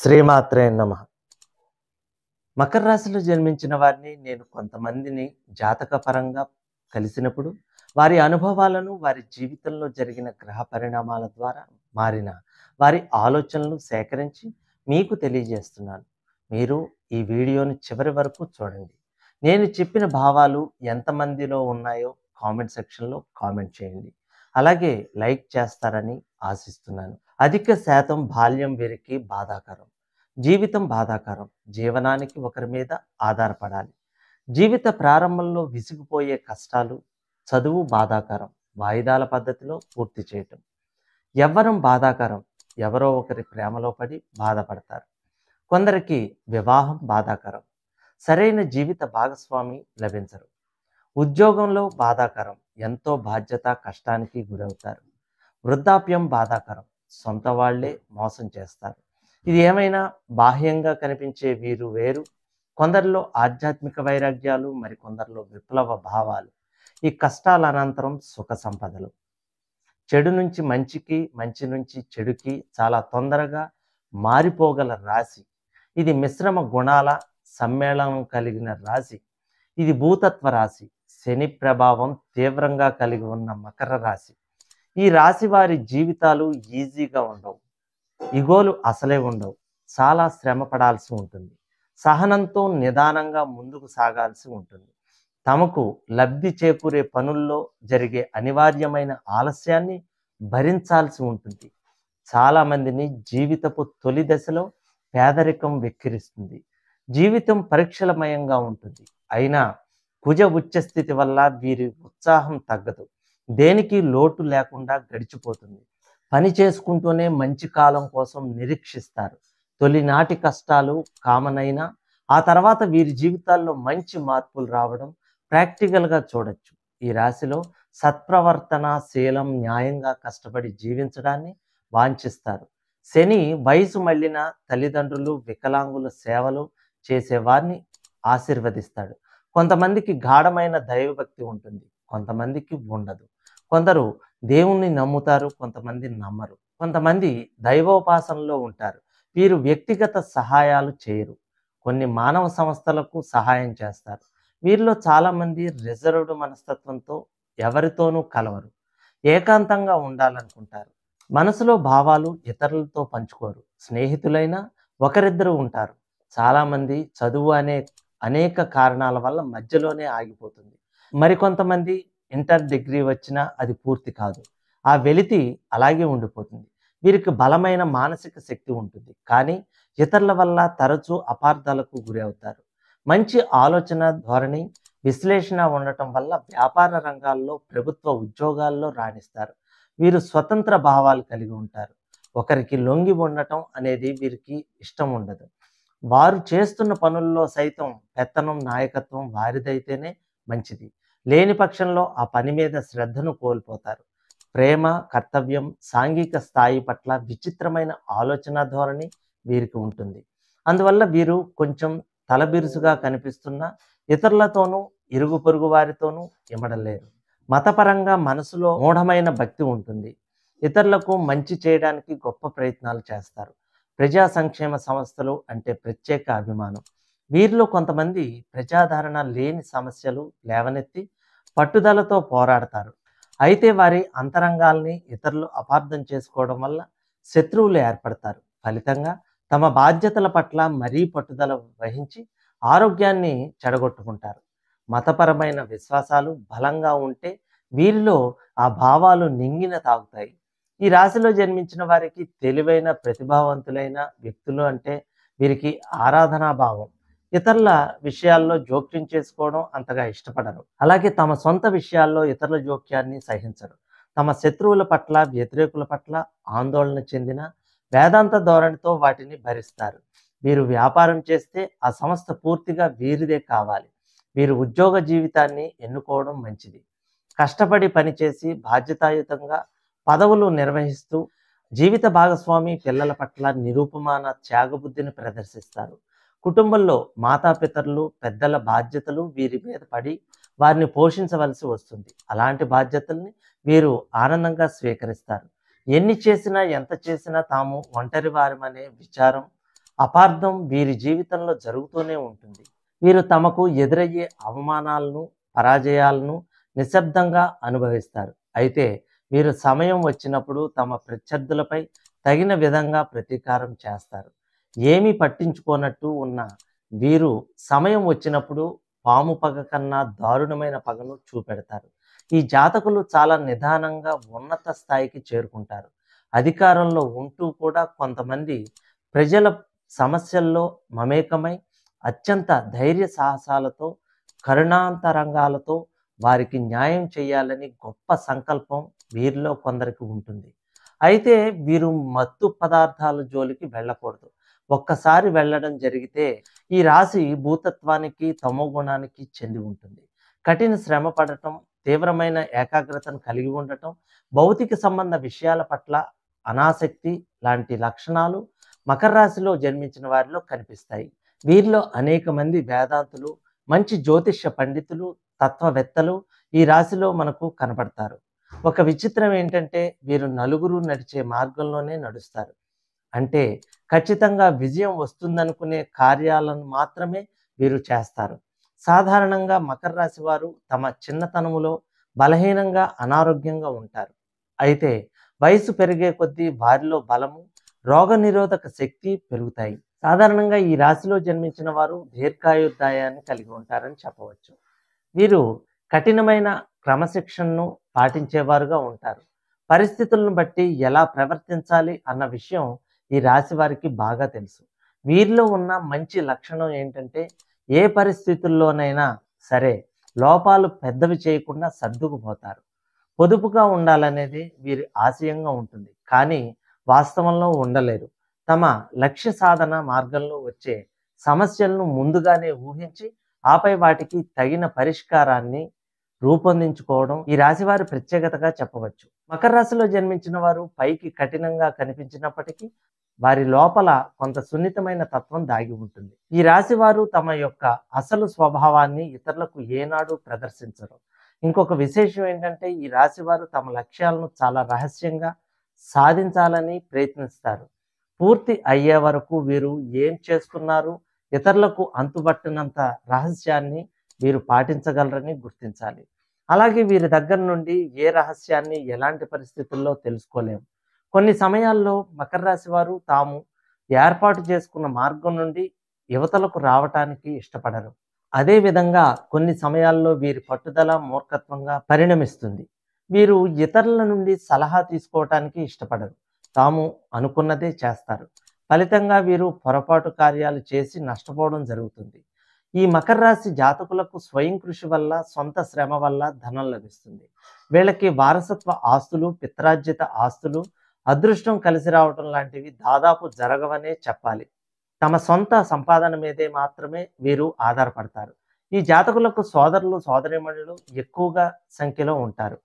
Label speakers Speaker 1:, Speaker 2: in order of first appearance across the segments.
Speaker 1: శ్రీమాత్రే నమః. మకర రాశిలో జన్మించిన వారిని నేను కొంతమందిని జాతకపరంగా కలిసినప్పుడు వారి అనుభవాలను, వారి జీవితంలో జరిగిన గ్రహ పరిణామాల ద్వారా మారిన వారి ఆలోచనలు సేకరించి మీకు తెలియజేస్తున్నాను. మీరు ఈ వీడియోని చివరి వరకు చూడండి. నేను చెప్పిన భావాలు ఎంతమందిలో ఉన్నాయో కామెంట్ సెక్షన్లో కామెంట్ చేయండి. అలాగే లైక్ చేస్తారని ఆశిస్తున్నాను. అధిక శాతం బాల్యం వీరికి బాధాకరం. జీవితం బాధాకరం. జీవనానికి ఒకరి మీద ఆధారపడాలి. జీవిత ప్రారంభంలో విసిగిపోయే కష్టాలు. చదువు బాధాకరం. వాయిదాల పద్ధతిలో పూర్తి చేయటం. యవ్వనం బాధాకరం. ఎవరో ఒకరి ప్రేమలో పడి బాధపడతారు. కొందరికి వివాహం బాధాకరం. సరైన జీవిత భాగస్వామి లభించరు. ఉద్యోగంలో బాధాకరం. ఎంతో బాధ్యత, కష్టానికి గురవుతారు. వృద్ధాప్యం బాధాకరం. సొంత వాళ్లే మోసం చేస్తారు. ఇది ఏమైనా బాహ్యంగా కనిపించే వీరు వేరు. కొందరిలో ఆధ్యాత్మిక వైరాగ్యాలు, మరికొందరిలో విప్లవ భావాలు. ఈ కష్టాల అనంతరం సుఖ సంపదలు. చెడు నుంచి మంచికి, మంచి నుంచి చెడుకి చాలా తొందరగా మారిపోగల రాశి. ఇది మిశ్రమ గుణాల సమ్మేళనం కలిగిన రాశి. ఇది భూతత్వ రాశి. శని ప్రభావం తీవ్రంగా కలిగి ఉన్న మకర రాశి. ఈ రాశి వారి జీవితాలు ఈజీగా ఉండవు. ఇగోలు అసలే ఉండవు. చాలా శ్రమ పడాల్సి ఉంటుంది. సహనంతో నిదానంగా ముందుకు సాగాల్సి ఉంటుంది. తమకు లబ్ధి చేకూరే పనుల్లో జరిగే అనివార్యమైన ఆలస్యాన్ని భరించాల్సి ఉంటుంది. చాలామందిని జీవితపు తొలి దశలో పేదరికం వెక్కిరిస్తుంది. జీవితం పరీక్షలమయంగా ఉంటుంది. అయినా కుజ ఉచ్చస్థితి వల్ల వీరి ఉత్సాహం తగ్గదు. దేనికి లోటు లేకుండా గడిచిపోతుంది. పని చేసుకుంటూనే మంచి కాలం కోసం నిరీక్షిస్తారు. తొలినాటి కష్టాలు కామన్ అయినా ఆ తర్వాత వీరి జీవితాల్లో మంచి మార్పులు రావడం ప్రాక్టికల్గా చూడొచ్చు. ఈ రాశిలో సత్ప్రవర్తన, శీలం, న్యాయంగా కష్టపడి జీవించడాన్ని వాంఛిస్తారు. శని వయసు మళ్ళిన తల్లిదండ్రులు, వికలాంగుల సేవలు చేసేవారిని ఆశీర్వదిస్తాడు. కొంతమందికి గాఢమైన దైవభక్తి ఉంటుంది, కొంతమందికి ఉండదు. కొందరు దేవుణ్ణి నమ్ముతారు, కొంతమంది నమ్మరు. కొంతమంది దైవోపాసనలో ఉంటారు. వీరు వ్యక్తిగత సహాయాలు చేయరు. కొన్ని మానవ సంస్థలకు సహాయం చేస్తారు. వీరిలో చాలామంది రిజర్వ్డ్ మనస్తత్వంతో ఎవరితోనూ కలవరు. ఏకాంతంగా ఉండాలనుకుంటారు. మనసులో భావాలు ఇతరులతో పంచుకోరు. స్నేహితులైనా ఒకరిద్దరు ఉంటారు. చాలామంది చదువు అనేక కారణాల వల్ల మధ్యలోనే ఆగిపోతుంది. మరికొంతమంది ఇంటర్ డిగ్రీ వచ్చినా అది పూర్తి కాదు. ఆ వెలితి అలాగే ఉండిపోతుంది. వీరికి బలమైన మానసిక శక్తి ఉంటుంది, కానీ ఇతరుల వల్ల తరచూ అపార్థాలకు గురి అవుతారు. మంచి ఆలోచన ధోరణి, విశ్లేషణ ఉండటం వల్ల వ్యాపార రంగాల్లో, ప్రభుత్వ ఉద్యోగాల్లో రాణిస్తారు. వీరు స్వతంత్ర భావాలు కలిగి ఉంటారు. ఒకరికి లొంగి ఉండటం అనేది వీరికి ఇష్టం ఉండదు. వారు చేస్తున్న పనుల్లో సైతం పెత్తనం, నాయకత్వం వారిదైతేనే మంచిది. లేని పక్షంలో ఆ పని మీద శ్రద్ధను కోల్పోతారు. ప్రేమ, కర్తవ్యం, సాంఘిక స్థాయి పట్ల విచిత్రమైన ఆలోచన ధోరణి వీరికి ఉంటుంది. అందువల్ల వీరు కొంచెం తలబిరుసుగా కనిపిస్తున్న ఇతరులతోనూ, ఇరుగు పొరుగు వారితోనూ ఇమడలేరు. మతపరంగా మనసులో మూఢమైన భక్తి ఉంటుంది. ఇతరులకు మంచి చేయడానికి గొప్ప ప్రయత్నాలు చేస్తారు. ప్రజా సంక్షేమ సంస్థలు అంటే ప్రత్యేక అభిమానం. వీరిలో కొంతమంది ప్రజాదరణ లేని సమస్యలు లేవనెత్తి పట్టుదలతో పోరాడతారు. అయితే వారి అంతరంగాల్ని ఇతరులు అపార్థం చేసుకోవడం వల్ల శత్రువులు ఏర్పడతారు. ఫలితంగా తమ బాధ్యతల పట్ల మరీ పట్టుదల వహించి ఆరోగ్యాన్ని చెడగొట్టుకుంటారు. మతపరమైన విశ్వాసాలు బలంగా ఉంటే వీరిలో ఆ భావాలు నింగిన తాగుతాయి. ఈ రాశిలో జన్మించిన వారికి తెలివైన, ప్రతిభావంతులైన వ్యక్తులు అంటే వీరికి ఆరాధనా భావం. ఇతరుల విషయాల్లో జోక్యం చేసుకోవడం అంతగా ఇష్టపడరు. అలాగే తమ సొంత విషయాల్లో ఇతరుల జోక్యాన్ని సహించరు. తమ శత్రువుల పట్ల, వ్యతిరేకుల పట్ల ఆందోళన చెందిన వేదాంత ధోరణితో వాటిని భరిస్తారు. వీరు వ్యాపారం చేస్తే ఆ సంస్థ పూర్తిగా వీరిదే కావాలి. వీరు ఉద్యోగ జీవితాన్ని ఎన్నుకోవడం మంచిది. కష్టపడి పనిచేసి బాధ్యతాయుతంగా పదవులు నిర్వహిస్తూ జీవిత భాగస్వామి, పిల్లల పట్ల నిరూపమాన త్యాగబుద్ధిని ప్రదర్శిస్తారు. కుటుంబంలో మాతాపితరులు, పెద్దల బాధ్యతలు వీరి మీద పడి వారిని పోషించవలసి వస్తుంది. అలాంటి బాధ్యతల్ని వీరు ఆనందంగా స్వీకరిస్తారు. ఎన్ని చేసినా, ఎంత చేసినా తాము ఒంటరి వారమనే విచారం అపార్థం వీరి జీవితంలో జరుగుతూనే ఉంటుంది. వీరు తమకు ఎదురయ్యే అవమానాలను, పరాజయాలను నిశ్శబ్దంగా అనుభవిస్తారు. అయితే వీరు సమయం వచ్చినప్పుడు తమ ప్రత్యర్థులపై తగిన విధంగా ప్రతీకారం చేస్తారు. ఏమీ పట్టించుకోనట్టు ఉన్న వీరు సమయం వచ్చినప్పుడు పాము పగ కన్నా దారుణమైన పగను చూపెడతారు. ఈ జాతకులు చాలా నిదానంగా ఉన్నత స్థాయికి చేరుకుంటారు. అధికారంలో ఉంటూ కూడా కొంతమంది ప్రజల సమస్యల్లో మమేకమై అత్యంత ధైర్య సాహసాలతో, కరుణాంతరంగాలతో వారికి న్యాయం చేయాలని గొప్ప సంకల్పం వీరిలో కొందరికి ఉంటుంది. అయితే వీరు మత్తు పదార్థాల జోలికి వెళ్ళకూడదు. ఒక్కసారి వెళ్ళడం జరిగితే ఈ రాశి భూతత్వానికి, తమోగుణానికి చెంది ఉంటుంది. కఠిన శ్రమ పడటం, తీవ్రమైన ఏకాగ్రతను కలిగి ఉండటం, భౌతిక సంబంధ విషయాల పట్ల అనాసక్తి లాంటి లక్షణాలు మకర రాశిలో జన్మించిన వారిలో కనిపిస్తాయి. వీరిలో అనేక మంది వేదాంతులు, మంచి జ్యోతిష్య పండితులు, తత్వవేత్తలు ఈ రాశిలో మనకు కనపడతారు. ఒక విచిత్రం ఏంటంటే వీరు నలుగురు నడిచే మార్గంలోనే నడుస్తారు. అంటే ఖచ్చితంగా విజయం వస్తుందనుకునే కార్యాలను మాత్రమే వీరు చేస్తారు. సాధారణంగా మకర రాశి వారు తమ చిన్నతనములో బలహీనంగా, అనారోగ్యంగా ఉంటారు. అయితే వయసు పెరిగే కొద్దీ వారిలో బలము, రోగనిరోధక శక్తి పెరుగుతాయి. సాధారణంగా ఈ రాశిలో జన్మించిన వారు దీర్ఘాయుర్దాయాన్ని కలిగి ఉంటారని చెప్పవచ్చు. వీరు కఠినమైన క్రమశిక్షణను పాటించేవారుగా ఉంటారు. పరిస్థితులను బట్టి ఎలా ప్రవర్తించాలి అన్న విషయం ఈ రాశి వారికి బాగా తెలుసు. వీరిలో ఉన్న మంచి లక్షణం ఏంటంటే ఏ పరిస్థితుల్లోనైనా సరే లోపాలు పెద్దవి చేయకుండా సర్దుకుపోతారు. పొదుపుగా ఉండాలనేది వీరి ఆశయంగా ఉంటుంది. కానీ వాస్తవంలో ఉండలేరు. తమ లక్ష్య సాధన మార్గంలో వచ్చే సమస్యలను ముందుగానే ఊహించి ఆపై వాటికి తగిన పరిష్కారాన్ని రూపొందించుకోవడం ఈ రాశివారి ప్రత్యేకతగా చెప్పవచ్చు. మకర రాశిలో జన్మించిన వారు పైకి కఠినంగా కనిపించినప్పటికీ వారి లోపల కొంత సున్నితమైన తత్వం దాగి ఉంటుంది. ఈ రాశి వారు తమ యొక్క అసలు స్వభావాన్ని ఇతరులకు ఏనాడు ప్రదర్శించరు. ఇంకొక విశేషం ఏంటంటే ఈ రాశి వారు తమ లక్ష్యాలను చాలా రహస్యంగా సాధించాలని ప్రయత్నిస్తారు. పూర్తి అయ్యే వరకు వీరు ఏం చేస్తున్నారు, ఇతరులకు అంతుబట్టనంత రహస్యాన్ని వీరు పాటించగలరని గుర్తించాలి. అలాగే వీరి దగ్గర నుండి ఏ రహస్యాన్ని ఎలాంటి పరిస్థితుల్లో తెలుసుకోలేము. కొన్ని సమయాల్లో మకర రాశి వారు తాము ఏర్పాటు చేసుకున్న మార్గం నుండి యువతలకు రావటానికి ఇష్టపడరు. అదేవిధంగా కొన్ని సమయాల్లో వీరి పట్టుదల మూర్ఖత్వంగా పరిణమిస్తుంది. వీరు ఇతరుల నుండి సలహా తీసుకోవటానికి ఇష్టపడరు. తాము అనుకున్నదే చేస్తారు. ఫలితంగా వీరు పొరపాటు కార్యాలు చేసి నష్టపోవడం జరుగుతుంది. ఈ మకర రాశి జాతకులకు స్వయం కృషి వల్ల, సొంత శ్రమ వల్ల ధనం లభిస్తుంది. వీళ్ళకి వారసత్వ ఆస్తులు, పిత్రార్జిత ఆస్తులు, అదృష్టం కలిసి రావటం లాంటివి దాదాపు జరగవనే చెప్పాలి. తమ సొంత సంపాదన మీదే మాత్రమే వీరు ఆధారపడతారు. ఈ జాతకులకు సోదరులు, సోదరీమణులు ఎక్కువగా సంఖ్యలో ఉంటారు.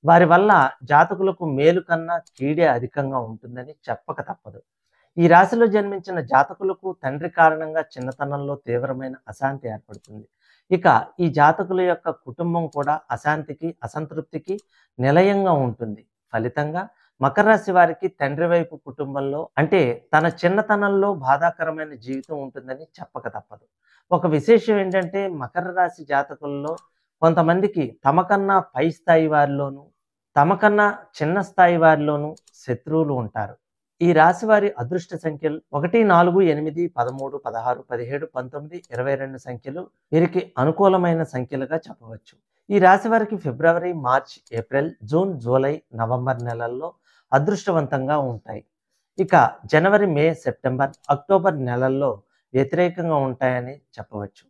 Speaker 1: వారి వల్ల జాతకులకు మేలు కన్నా కీడే అధికంగా ఉంటుందని చెప్పక తప్పదు. ఈ రాశిలో జన్మించిన జాతకులకు తండ్రి కారణంగా చిన్నతనంలో తీవ్రమైన అశాంతి ఏర్పడుతుంది. ఇక ఈ జాతకుల యొక్క కుటుంబం కూడా అశాంతికి, అసంతృప్తికి నిలయంగా ఉంటుంది. ఫలితంగా మకర రాశి వారికి తండ్రి వైపు కుటుంబంలో అంటే తన చిన్నతనంలో బాధాకరమైన జీవితం ఉంటుందని చెప్పక తప్పదు. ఒక విశేషం ఏంటంటే మకర రాశి జాతకుల్లో కొంతమందికి తమకన్నా పై స్థాయి వారిలోనూ, తమకన్నా చిన్న స్థాయి వారిలోనూ శత్రువులు ఉంటారు. ఈ రాశి వారి అదృష్ట సంఖ్యలు 1, 4, 8, 13, 16, 17, 19, 22 సంఖ్యలు వీరికి అనుకూలమైన సంఖ్యలుగా చెప్పవచ్చు. ఈ రాశి వారికి ఫిబ్రవరి, March, April, June, July, November నెలల్లో అదృష్టవంతంగా ఉంటాయి. ఇక జనవరి, మే, సెప్టెంబర్, అక్టోబర్ నెలల్లో వ్యతిరేకంగా ఉంటాయని చెప్పవచ్చు.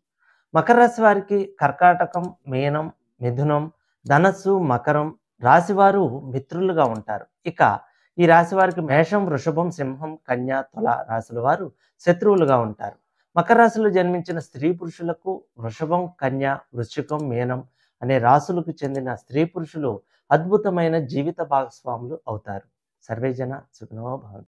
Speaker 1: మకర రాశి వారికి కర్కాటకం, మీనం, మిథునం, ధనస్సు, మకరం రాశివారు మిత్రులుగా ఉంటారు. ఇక ఈ రాశి వారికి మేషం, వృషభం, సింహం, కన్య, తుల రాశుల వారు శత్రువులుగా ఉంటారు. మకర రాశిలో జన్మించిన స్త్రీ పురుషులకు వృషభం, కన్య, వృశ్చికం, మీనం అనే రాశులకు చెందిన స్త్రీ పురుషులు అద్భుతమైన జీవిత భాగస్వాములు అవుతారు. సర్వేజన సుఖినో భవంతు.